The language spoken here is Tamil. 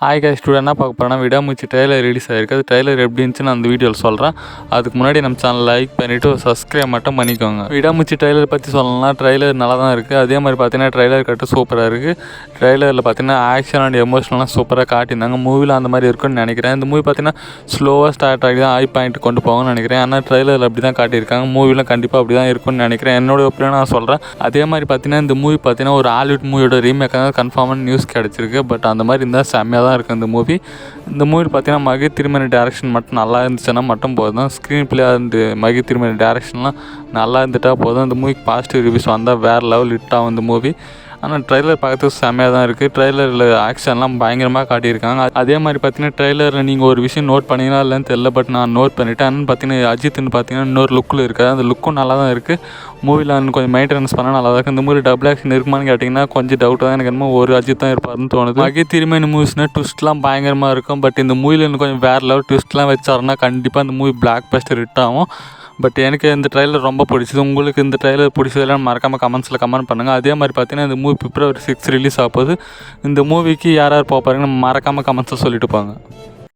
ஹாய் கைஸ், ஸ்டூடெண்ட் என்ன பார்க்க போகிறேன்னா விடாமுயற்சி ட்ரெய்லர் ரிலீஸ் ஆகிருக்கு. அது ட்ரெய்லர் எப்படி இருந்துச்சுன்னு அந்த வீடியோவில் சொல்கிறேன். அதுக்கு முன்னாடி நம்ம சேனல் லைக் பண்ணிவிட்டு சப்ஸ்கிரைப் மட்டும் பண்ணிக்கோங்க. விடாமுயற்சி ட்ரெய்லர் பற்றி சொல்லணும்னா ட்ரெய்லர் நல்லா தான் இருக்குது. அதே மாதிரி பார்த்தீங்கன்னா ட்ரெய்லர் கட்டு சூப்பராக இருக்குது. ட்ரெய்லரில் பார்த்தீங்கன்னா ஆக்ஷன் அண்ட் எமோஷனலாம் சூப்பராக காட்டியிருந்தாங்க. மூவியில் அந்த மாதிரி இருக்குன்னு நினைக்கிறேன். இந்த மூவி பார்த்தீங்கன்னா ஸ்லோவாக ஸ்டார்ட் ஆகி தான் ஹை பாயிண்ட் கொண்டு போகணும்னு நினைக்கிறேன். ஆனால் ட்ரெய்லரில் அப்படி தான் காட்டியிருக்காங்க. மூவியில் கண்டிப்பாக அப்படி தான் இருக்குன்னு நினைக்கிறேன். என்னோட ஒப்பீனியன் நான் சொல்கிறேன். அதே மாதிரி பார்த்தீங்கன்னா இந்த மூவி பார்த்தீங்கன்னா ஒரு ஹாலிவுட் மூவியோட ரீமேக்காக கன்ஃபார்மான நியூஸ் கிடச்சிருக்கு. பட் அந்த மாதிரி இருந்தால் செம்மையாக தான் இருக்குது இந்த மூவியில் பார்த்தீங்கன்னா மகி திருமணி டேரக்ஷன் மட்டும் நல்லா இருந்துச்சுன்னா மட்டும் போதும். ஸ்க்ரீன் பிளே அந்த மகி திருமணி டேரக்ஷன்லாம் நல்லா இருந்துட்டால் போதும். இந்த மூவிக்கு பாசிட்டிவ் ரிவ்யூஸ் வந்தால் வேறு லெவல் ஹிட் ஆகும் இந்த மூவி. ஆனால் ட்ரெய்லர் பார்க்கறதுக்கு செம்மையாக தான் இருக்குது. ட்ரெய்லரில் ஆக்ஷன்லாம் பயங்கரமாக காட்டியிருக்காங்க. அதே மாதிரி பார்த்தீங்கன்னா ட்ரெய்லரில் நீங்கள் ஒரு விஷயம் நோட் பண்ணிங்கன்னா இல்லைன்னு தெரியல, பட் நான் நோட் பண்ணிவிட்டேன். ஆனால் பார்த்தீங்கன்னா அஜித்னு பார்த்தீங்கன்னா இன்னொரு லுக்கில் இருக்காது. அந்த லுக்கும் நல்லா தான் இருக்குது. மூவியில் கொஞ்சம் மெயின்டெனன்ஸ் பண்ணால் நல்லா தான் இருக்குது. இந்த மூவி டபுள் ஆக்ஷன் இருக்குமான்னு கேட்டிங்கன்னா கொஞ்சம் டவுட்டாக தான். எனக்கு என்னமோ ஒரு அஜித் தான் இருப்பாருன்னு தோணுது. மகி திருமணி மூவிஸ்னால் ட்விஸ்ட்லாம் பயங்கரமாக இருக்கும். பட் இந்த மூவியில் இன்னும் கொஞ்சம் வேறு லெவல் ட்விஸ்ட்லாம் வச்சாருன்னா கண்டிப்பாக இந்த மூவி பிளாக் பஸ்டர் ஹிட் ஆகும். பட் எனக்கு இந்த ட்ரெய்லர் ரொம்ப பிடிச்சது. உங்களுக்கு இந்த ட்ரெய்லர் பிடிச்சதெல்லாம் மறக்காமல் கமெண்ட்ஸில் கமெண்ட் பண்ணுங்கள். அதே மாதிரி பார்த்தீங்கன்னா இந்த மூவி February 6 ரிலீஸ் ஆக போகுது. இந்த மூவிக்கு யார் யார் போகிறாங்கன்னு மறக்காமல் கமெண்ட்ஸில் சொல்லிட்டு போங்க.